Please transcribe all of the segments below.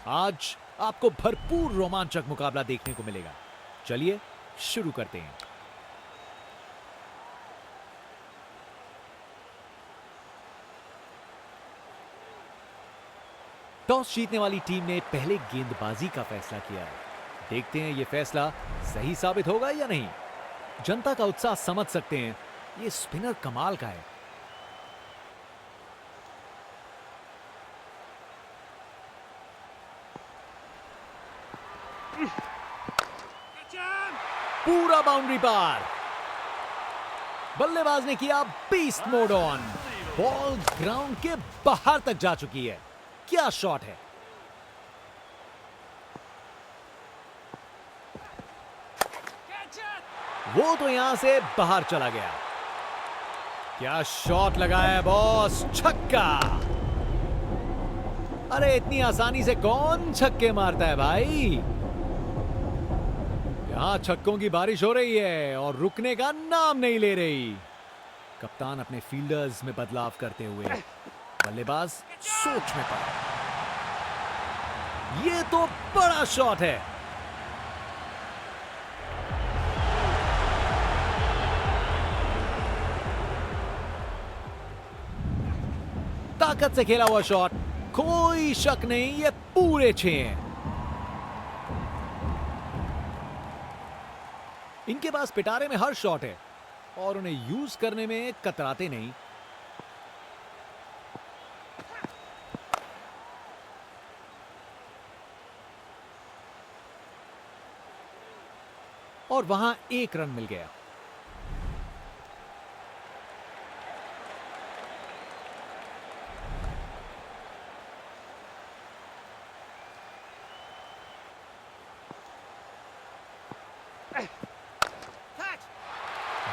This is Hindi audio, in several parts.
आज आपको भरपूर रोमांचक मुकाबला देखने को मिलेगा। चलिए शुरू करते हैं। टॉस जीतने वाली टीम ने पहले गेंदबाजी का फैसला किया है। देखते हैं यह फैसला सही साबित होगा या नहीं। जनता का उत्साह समझ सकते हैं, यह स्पिनर कमाल का है। पूरा बाउंड्री पार। बल्लेबाज ने किया beast mode on. Ball ground के बाहर तक जा चुकी है। क्या शॉट है। वो तो यहां से बाहर चला गया। क्या शॉट लगाया है बॉस, छक्का। अरे इतनी आसानी से कौन छक्के मारता है भाई। यहां छक्कों की बारिश हो रही है और रुकने का नाम नहीं ले रही। कप्तान अपने फील्डर्स में बदलाव करते हुए बल्लेबाज सोच में पड़ा। यह तो बड़ा शॉट है। ताकत से खेला हुआ शॉट, कोई शक नहीं, ये पूरे 6 हैं। इनके पास पिटारे में हर शॉट है और उन्हें यूज करने में कतराते नहीं। और वहां 1 रन मिल गया।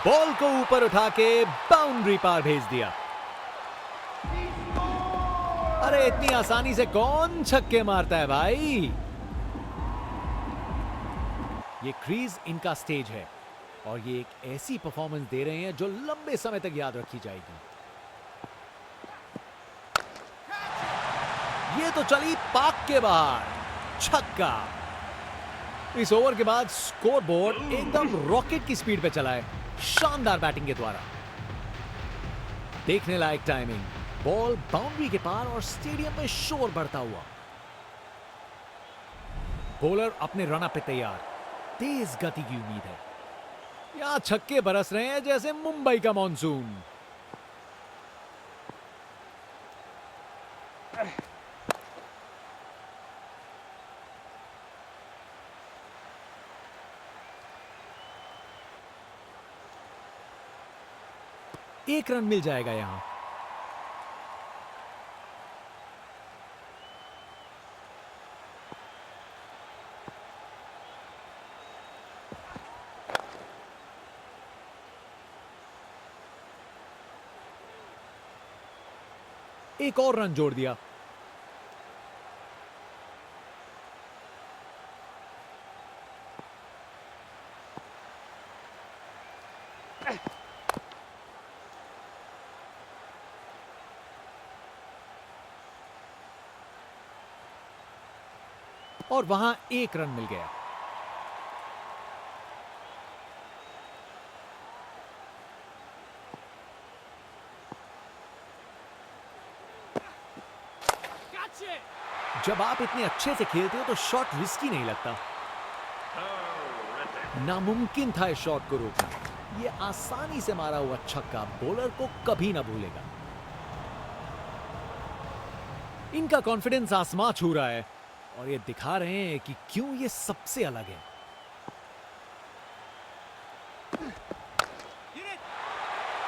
बॉल को ऊपर उठा के बाउंड्री पार भेज दिया। अरे इतनी आसानी से कौन छक्के मारता है भाई। ये क्रीज इनका स्टेज है और ये एक ऐसी परफॉर्मेंस दे रहे हैं जो लंबे समय तक याद रखी जाएगी। ये तो चली पाक के बाहर, छक्का। इस ओवर के बाद स्कोर बोर्ड एकदम रॉकेट की स्पीड पे चला है, शानदार बैटिंग के द्वारा। देखने लायक टाइमिंग, बॉल बाउंड्री के पार और स्टेडियम में शोर बढ़ता हुआ। बॉलर अपने रन अप पे तैयार, तेज गति की उम्मीद है। यहां छक्के बरस रहे हैं जैसे मुंबई का मॉनसून। एक रन मिल जाएगा यहां। एक और रन जोड़ दिया। और वहां 1 रन मिल गया। जब आप इतने अच्छे से खेलते हो तो शॉट रिस्की नहीं लगता। नामुमकिन था इस शॉट को रोकना। यह आसानी से मारा हुआ छक्का बॉलर को कभी ना भूलेगा। इनका कॉन्फिडेंस आसमां छू रहा है और ये दिखा रहे हैं कि क्यों ये सबसे अलग है।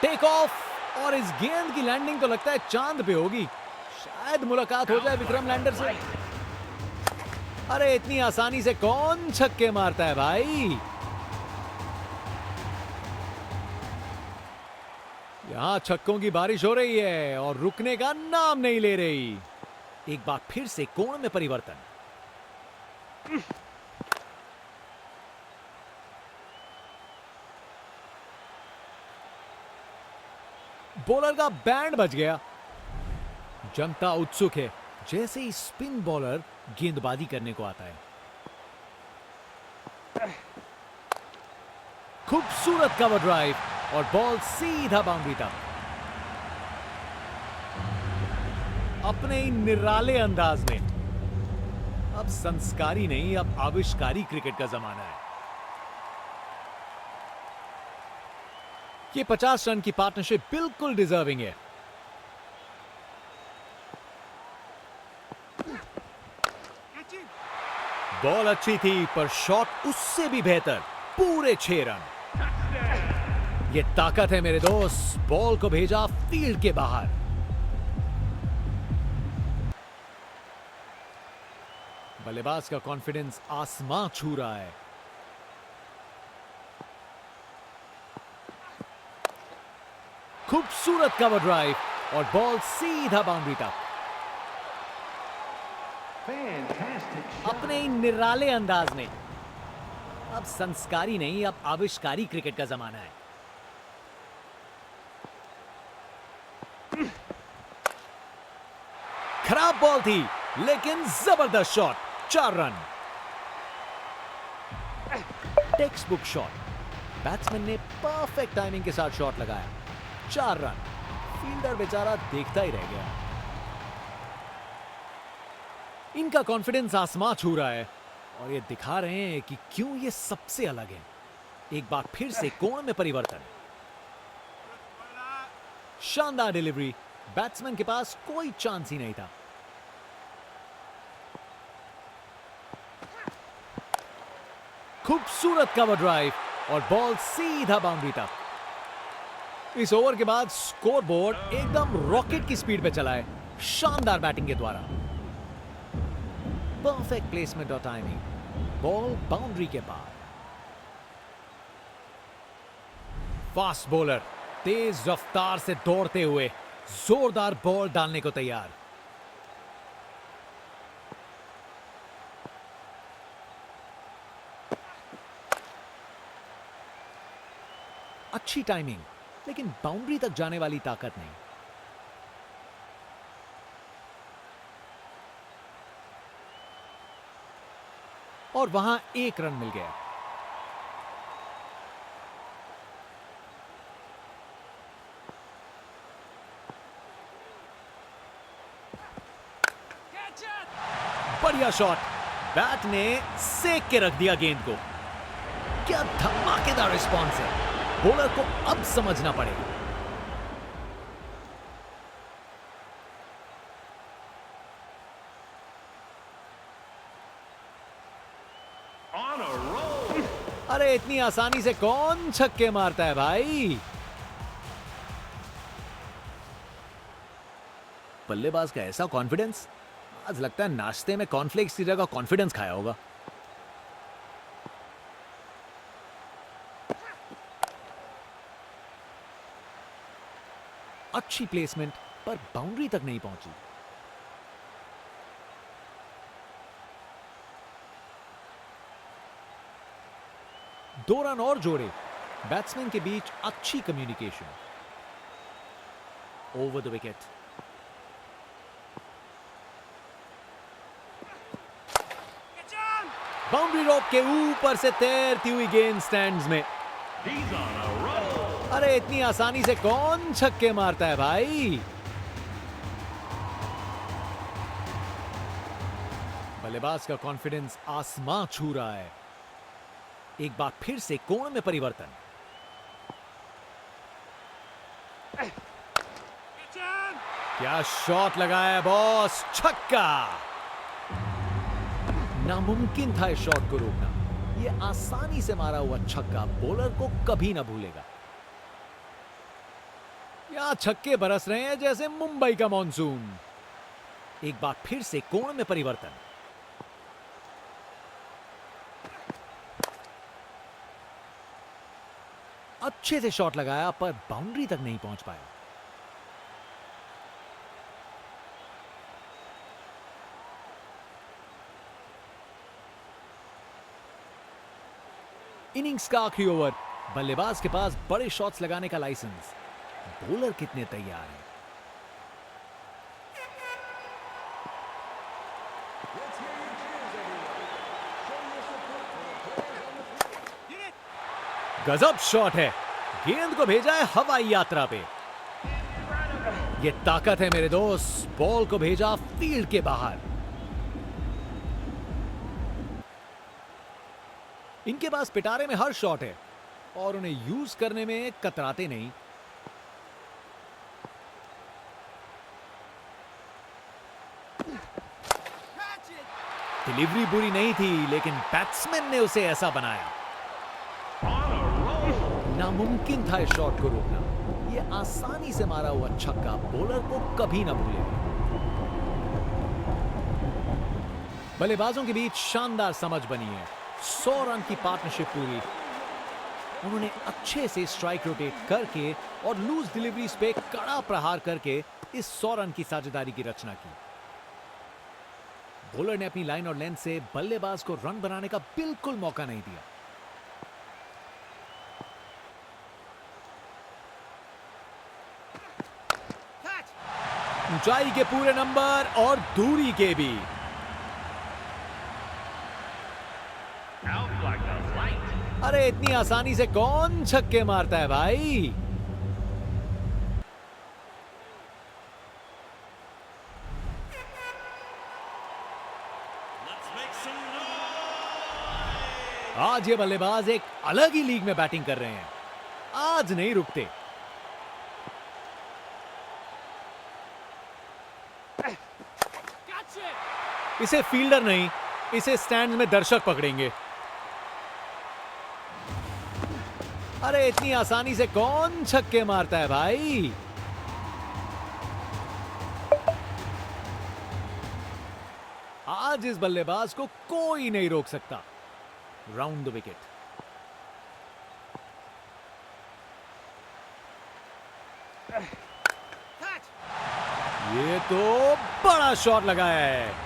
टेक ऑफ और इस गेंद की लैंडिंग तो लगता है चांद पे होगी। शायद मुलाकात हो जाए विक्रम लैंडर से। अरे इतनी आसानी से कौन छक्के मारता है भाई। यहां छक्कों की बारिश हो रही है और रुकने का नाम नहीं ले रही। एक बार फिर से कोण में परिवर्तन। बॉलर का बैंड बज गया। जनता उत्सुक है, जैसे ही स्पिन बॉलर गेंदबाजी करने को आता है। खूबसूरत कवर ड्राइव और बॉल सीधा बाउंड्री तक। अपने ही निराले अंदाज में। अब संस्कारी नहीं, अब आविष्कारी क्रिकेट का जमाना है। ये 50 रन की पार्टनरशिप बिल्कुल डिजर्विंग है। बॉल अच्छी थी पर शॉट उससे भी बेहतर। पूरे 6 रन। ये ताकत है मेरे दोस्त। बॉल को भेजा फील्ड के बाहर। बल्लेबाज का कॉन्फिडेंस आसमां छू रहा है। खूबसूरत कवर ड्राइव और बॉल सीधा बाउंड्री तक। अपने ही निराले अंदाज में। अब संस्कारी नहीं, अब आविष्कारी क्रिकेट का जमाना है। खराब बॉल थी लेकिन जबरदस्त shot. 4 run. Text book shot. Batsman ने परफेक्ट टाइमिंग के साथ शॉट लगाया। 4 रन। फील्डर बेचारा देखता ही रह गया। इनका कॉन्फिडेंस आसमां छू रहा है और ये दिखा रहे हैं कि क्यों ये सबसे अलग है। एक बार फिर से कोण में परिवर्तन। शानदार डिलीवरी। बैट्समैन के पास कोई चांस ही नहीं था। खूबसूरत कवर ड्राइव और बॉल सीधा बाउंड्री तक। इस ओवर के बाद स्कोरबोर्ड एकदम रॉकेट की स्पीड पे चला है। शानदार बैटिंग के द्वारा। परफेक्ट प्लेसमेंट और टाइमिंग। बॉल बाउंड्री के पार। फास्ट बॉलर तेज रफ्तार से दौड़ते हुए जोरदार बॉल डालने को तैयार। अच्छी टाइमिंग लेकिन बाउंड्री तक जाने वाली ताकत नहीं। और वहां 1 रन मिल गया। बढ़िया शॉट। बैट ने सेक के रख दिया गेंद को। क्या धमाकेदार रिस्पॉन्स है। बॉलर को अब समझना पड़ेगा। अरे इतनी आसानी से कौन छक्के मारता है भाई। बल्लेबाज का ऐसा कॉन्फिडेंस। आज लगता है नाश्ते में कॉर्नफ्लेक्स की जगह कॉन्फिडेंस खाया होगा। अच्छी प्लेसमेंट पर बाउंड्री तक नहीं पहुंची। दो रन और जोड़े। बैट्समैन के बीच अच्छी communication. Over the wicket. Boundary रोप के ऊपर से तैरती हुई गेंद स्टैंड्स में। अरे इतनी आसानी से कौन छक्के मारता है भाई। बल्लेबाज का कॉन्फिडेंस आसमां छू रहा है। एक बार फिर से कोण में परिवर्तन। क्या शॉट लगाया बॉस। छक्का। नामुमकिन था इस शॉट को रोकना। यह आसानी से मारा हुआ छक्का बॉलर को कभी ना भूलेगा। यहां छक्के बरस रहे हैं जैसे मुंबई का मॉनसून। एक बार फिर से कोण में परिवर्तन। अच्छे से शॉट लगाया पर बाउंड्री तक नहीं पहुंच पाया। इनिंग्स का आखिरी ओवर। बल्लेबाज के पास बड़े शॉट्स लगाने का लाइसेंस। बॉलर कितने तैयार हैं। गजब शॉट है, गेंद को भेजा है हवाई यात्रा पे। ये ताकत है मेरे दोस्त, बॉल को भेजा फील्ड के बाहर। इनके पास पिटारे में हर शॉट है और उन्हें यूज करने में कतराते नहीं। डिलीवरी बुरी नहीं थी, लेकिन बैट्समैन ने उसे ऐसा बनाया। नामुमकिन था इस शॉट को रोकना। यह आसानी से मारा हुआ छक्का बॉलर को कभी ना भूले। बल्लेबाजों के बीच शानदार समझ बनी है। 100 रन की पार्टनरशिप पूरी। उन्होंने अच्छे से स्ट्राइक रोटेट करके और लूज डिलीवरीज पे कड़ा प्रहार करके इस 100 रन की साझेदारी की रचना की। बॉलर ने अपनी लाइन और लेंथ से बल्लेबाज को रन बनाने का बिल्कुल मौका नहीं दिया। ऊंचाई के पूरे नंबर और दूरी के भी। अरे इतनी आसानी से कौन छक्के मारता है भाई। आज ये बल्लेबाज एक अलग ही लीग में बैटिंग कर रहे हैं। आज नहीं रुकते। इसे फील्डर नहीं, इसे स्टैंड में दर्शक पकड़ेंगे। अरे इतनी आसानी से कौन छक्के मारता है भाई। आज इस बल्लेबाज को कोई नहीं रोक सकता। Round the wicket. ये तो बड़ा शॉट लगाया है।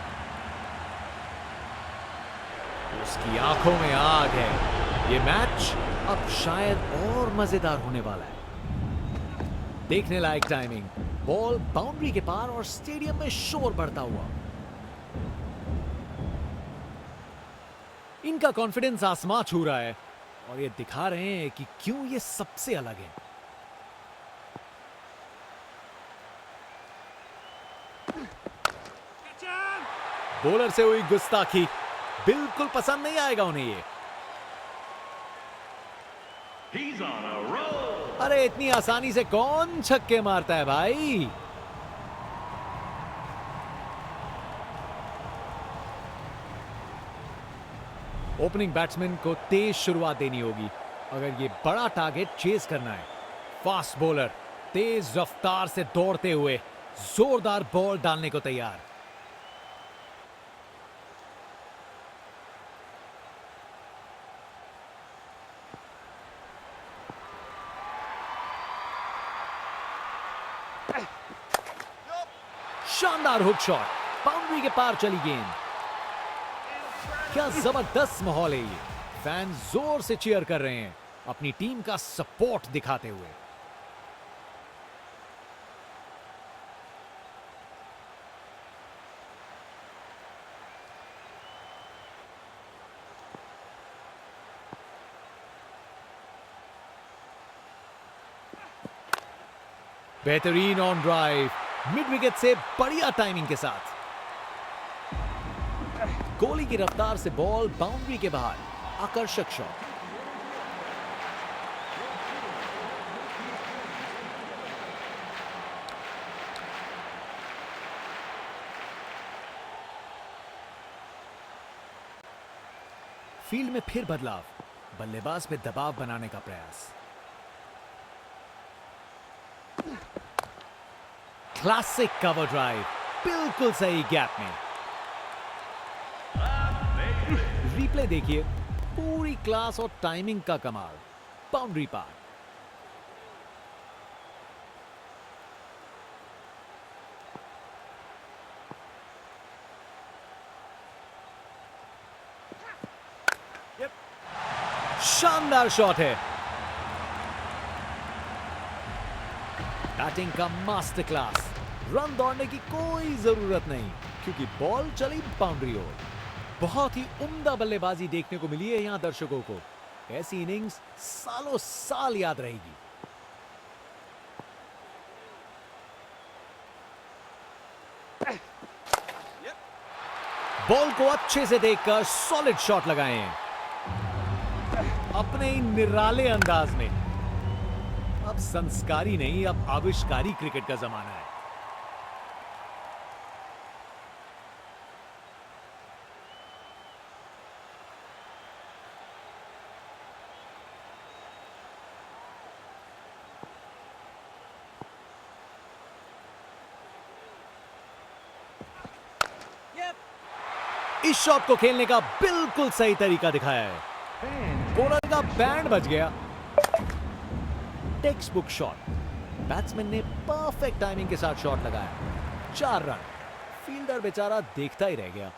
उसकी आंखों में आग है। ये मैच अब शायद और मजेदार होने वाला है। देखने लायक टाइमिंग, बॉल बाउंड्री के पार और स्टेडियम में शोर बढ़ता हुआ। इनका कॉन्फिडेंस आसमां छू रहा है और ये दिखा रहे हैं कि क्यों ये सबसे अलग है। बॉलर से हुई गुस्ताखी बिल्कुल पसंद नहीं आएगा उन्हें ये। अरे इतनी आसानी से कौन छक्के मारता है भाई। ओपनिंग बैट्समैन को तेज शुरुआत देनी होगी अगर ये बड़ा टारगेट चेज करना है। फास्ट बॉलर तेज रफ्तार से दौड़ते हुए जोरदार बॉल डालने को तैयार। शानदार हुक शॉट, बाउंड्री के पार चली गेंद। क्या जबरदस्त माहौल है ये। फैंस जोर से चीयर कर रहे हैं अपनी टीम का सपोर्ट दिखाते हुए। बेहतरीन ऑन ड्राइव, मिड विकेट से बढ़िया टाइमिंग के साथ। गोली की रफ्तार से बॉल बाउंड्री के बाहर, आकर्षक शॉट। फील्ड में फिर बदलाव, बल्लेबाज पे दबाव बनाने का प्रयास। क्लासिक कवर ड्राइव, बिल्कुल सही गैप में। रिप्ले देखिए, पूरी क्लास और टाइमिंग का कमाल। बाउंड्री पार। शानदार शॉट है। बैटिंग का मास्टर क्लास। रन दौड़ने की कोई जरूरत नहीं। क्योंकि बॉल चली बाउंड्री ओर। बहुत ही उम्दा बल्लेबाजी देखने को मिली है यहां दर्शकों को। ऐसी इनिंग्स सालों साल याद रहेगी। बॉल को अच्छे से देखकर सॉलिड शॉट लगाए हैं अपने ही निराले अंदाज में। अब संस्कारी नहीं, अब आविष्कारी क्रिकेट का जमाना है। इस शॉट को खेलने का बिल्कुल सही तरीका दिखाया है। बॉलर का बैंड बज गया। Text book shot. बैट्समैन ने परफेक्ट टाइमिंग के साथ शॉट लगाया। 4 रन। फील्डर बेचारा देखता ही रह गया।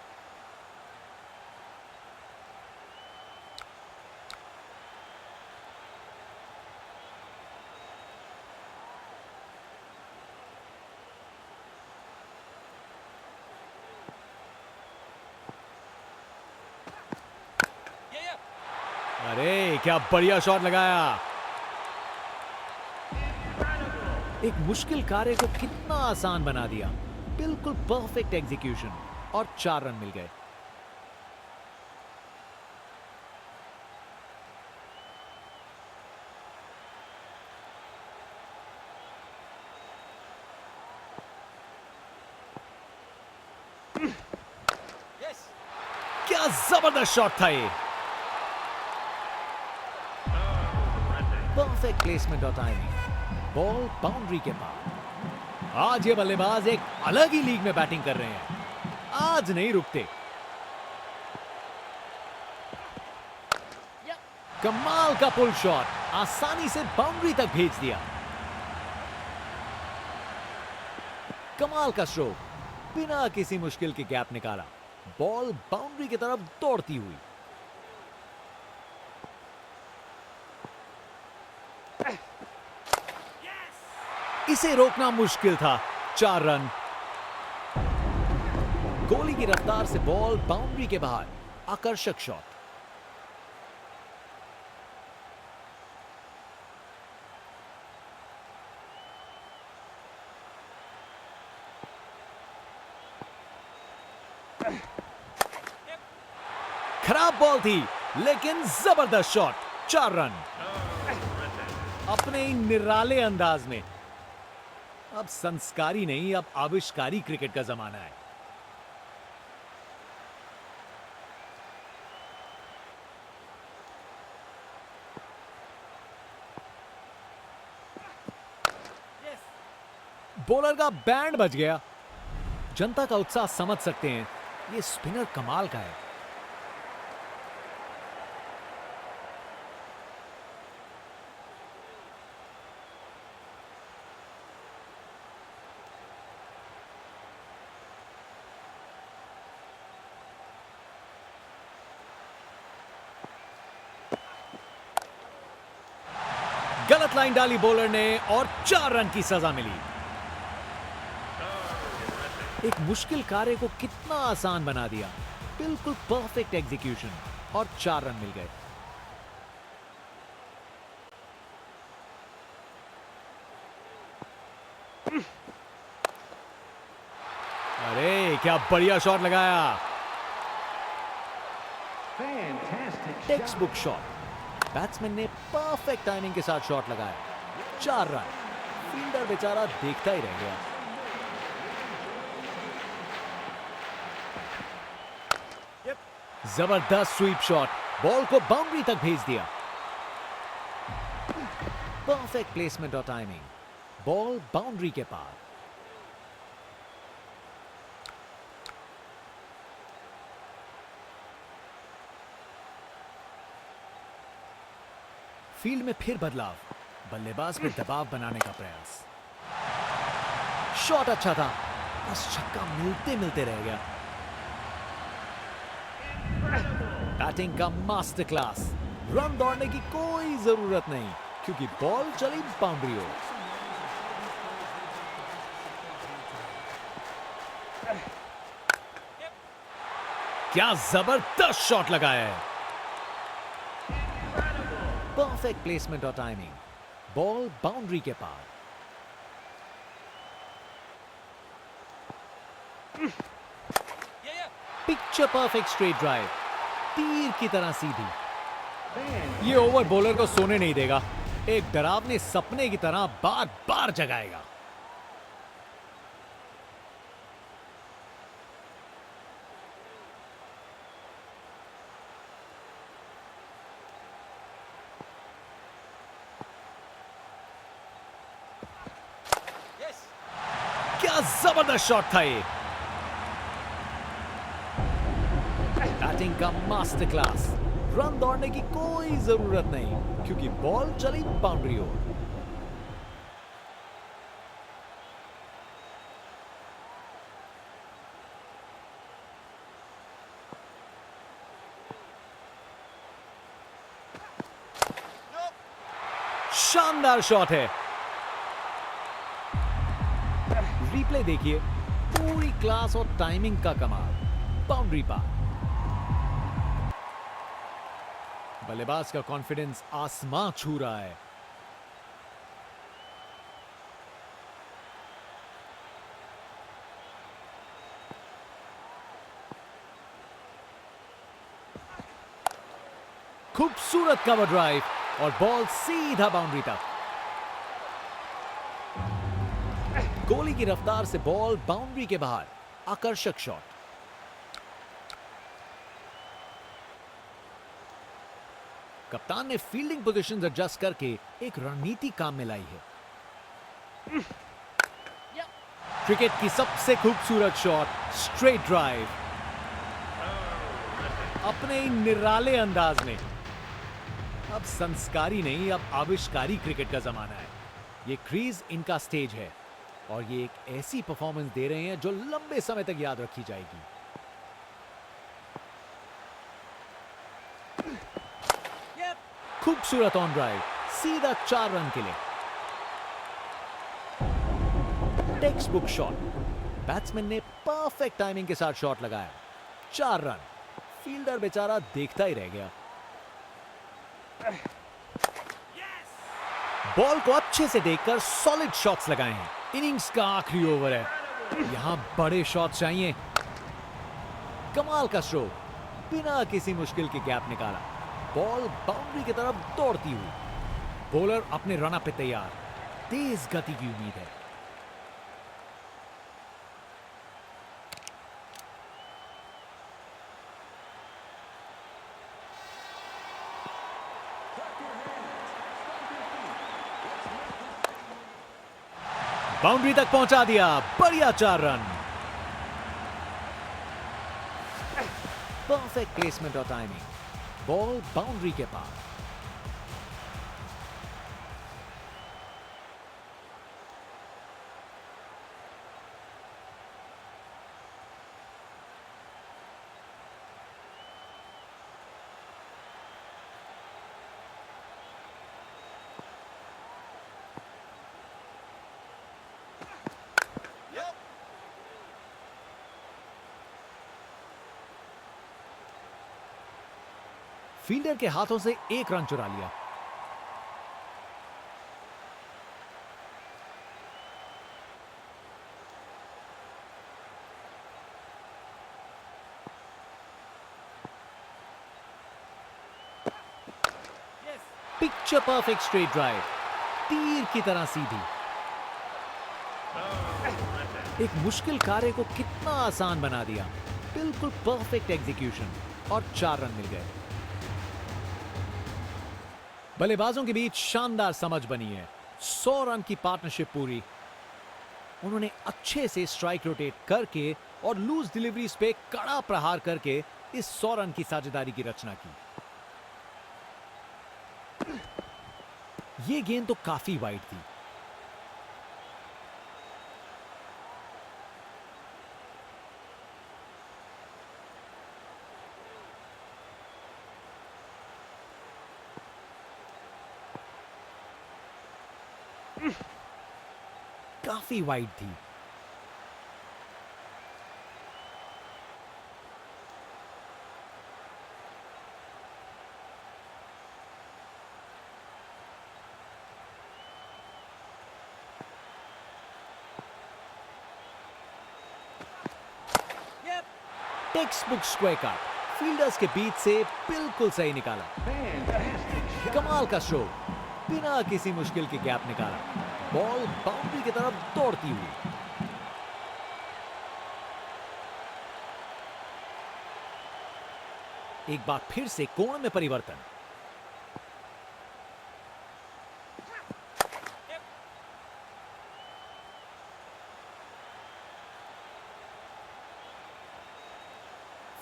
अरे क्या बढ़िया शॉट लगाया। एक मुश्किल कार्य को कितना आसान बना दिया। बिल्कुल परफेक्ट एग्जीक्यूशन और 4 रन मिल गए। क्या जबरदस्त शॉट था ये। परफेक्ट प्लेसमेंट और टाइमिंग। बॉल बाउंड्री के पार। आज ये बल्लेबाज एक अलग ही लीग में बैटिंग कर रहे हैं। आज नहीं रुकते। कमाल का पुल शॉट। आसानी से बाउंड्री तक भेज दिया। कमाल का स्ट्रोक। बिना किसी मुश्किल के गैप निकाला। बॉल बाउंड्री की तरफ दौड़ती हुई। इसे रोकना मुश्किल था। 4 रन। गोली की रफ्तार से बॉल बाउंड्री के बाहर। आकर्षक शॉट। खराब बॉल थी लेकिन जबरदस्त शॉट। 4 रन। अपने ही निराले अंदाज में। अब संस्कारी नहीं, अब आविष्कारी क्रिकेट का जमाना है। बॉलर का बैंड बज गया। जनता का उत्साह समझ सकते हैं। ये स्पिनर कमाल का है। गलत लाइन डाली बॉलर ने और 4 रन की सजा मिली। एक मुश्किल कार्य को कितना आसान बना दिया। बिल्कुल परफेक्ट एग्जीक्यूशन और 4 रन मिल गए। अरे क्या बढ़िया शॉट लगाया। Text book shot. बैट्समैन ने परफेक्ट टाइमिंग के साथ शॉट लगाया। 4 रन। फील्डर बेचारा देखता ही रह गया। जबरदस्त स्वीप शॉट। बॉल को बाउंड्री तक भेज दिया। परफेक्ट प्लेसमेंट और टाइमिंग। बॉल बाउंड्री के पार। फील्ड में फिर बदलाव। बल्लेबाज पे दबाव बनाने का प्रयास। शॉट अच्छा था, बस छक्का मिलते मिलते रह गया। बैटिंग का मास्टर क्लास। रन दौड़ने की कोई जरूरत नहीं क्योंकि बॉल चली बाउंड्री ओर। क्या जबरदस्त शॉट लगाया है। परफेक्ट प्लेसमेंट और टाइमिंग, बॉल बाउंड्री के पार। पिक्चर परफेक्ट स्ट्रेट ड्राइव, तीर की तरह सीधी। ये ओवर बॉलर को सोने नहीं देगा, एक डरावने सपने की तरह बार बार जगाएगा। क्या जबरदस्त शॉट था ये। बैटिंग का मास्टर क्लास। रन दौड़ने की कोई जरूरत नहीं क्योंकि बॉल चली बाउंड्री ओर। शानदार शॉट है। रिप्ले देखिए, पूरी क्लास और टाइमिंग का कमाल। बाउंड्री पार। बल्लेबाज का कॉन्फिडेंस आसमां छू रहा है। खूबसूरत कवर ड्राइव और बॉल सीधा बाउंड्री तक। गोली की रफ्तार से बॉल बाउंड्री के बाहर। आकर्षक शॉट। कप्तान ने फील्डिंग पोजीशंस एडजस्ट करके एक रणनीति काम में लाई है। क्रिकेट की सबसे खूबसूरत शॉट, स्ट्रेट ड्राइव, अपने ही निराले अंदाज में। अब संस्कारी नहीं, अब आविष्कारी क्रिकेट का जमाना है। ये क्रीज इनका स्टेज है और ये एक ऐसी परफॉर्मेंस दे रहे हैं जो लंबे समय तक याद रखी जाएगी। खूबसूरत ऑन ड्राइव, सीधा 4 रन के लिए। Text book shot. बैट्समैन ने परफेक्ट टाइमिंग के साथ शॉट लगाया। 4 रन। फील्डर बेचारा देखता ही रह गया। बॉल को अच्छे से देखकर सॉलिड शॉट्स लगाए हैं। इनिंग्स का आखिरी ओवर है, यहां बड़े शॉट चाहिए। कमाल का स्ट्रोक, बिना किसी मुश्किल के गैप निकाला। बॉल बाउंड्री की तरफ दौड़ती हुई। बॉलर अपने रन अप पे तैयार। तेज गति की उम्मीद है। बाउंड्री तक पहुंचा दिया। बढ़िया 4 रन। परफेक्ट प्लेसमेंट और टाइमिंग, बॉल बाउंड्री के पार। फील्डर के हाथों से 1 रन चुरा लिया। पिक्चर परफेक्ट स्ट्रेट ड्राइव, तीर की तरह सीधी। एक मुश्किल कार्य को कितना आसान बना दिया। बिल्कुल परफेक्ट एग्जीक्यूशन और 4 रन मिल गए। बल्लेबाजों के बीच शानदार समझ बनी है। 100 रन की पार्टनरशिप पूरी। उन्होंने अच्छे से स्ट्राइक रोटेट करके और लूज डिलीवरीज पे कड़ा प्रहार करके इस 100 रन की साझेदारी की रचना की। यह गेंद तो काफी वाइड थी। काफी वाइड थी। Text book square cut, fielders के बीच से बिल्कुल सही निकाला। कमाल का शो, बिना किसी मुश्किल के गैप निकाला, बॉल बाउंड्री की तरफ दौड़ती हुई। एक बार फिर से कोण में परिवर्तन।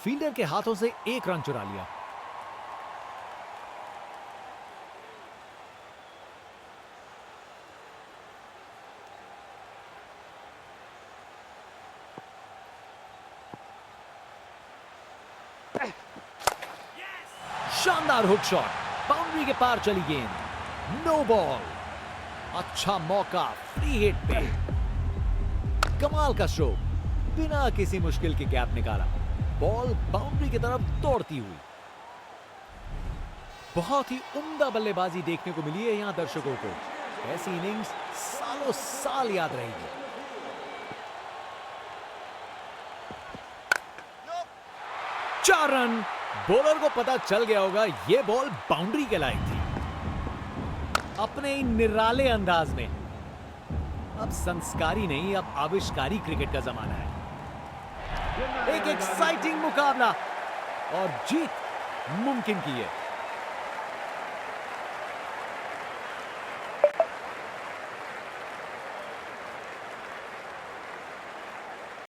फील्डर के हाथों से एक रन चुरा लिया। शानदार हुक शॉट, बाउंड्री के पार चली गेंद, नो बॉल। अच्छा मौका फ्री हिट पे, कमाल का शो, बिना किसी मुश्किल के गैप निकाला, बॉल बाउंड्री की तरफ दौड़ती हुई। बहुत ही उम्दा बल्लेबाजी देखने को मिली है यहां दर्शकों को। ऐसी इनिंग्स सालों साल याद रहेगी। 4 रन। बॉलर को पता चल गया होगा यह बॉल बाउंड्री के लायक थी। अपने ही निराले अंदाज में, अब संस्कारी नहीं, अब आविष्कारी क्रिकेट का जमाना है। एक एक्साइटिंग मुकाबला और जीत मुमकिन की है।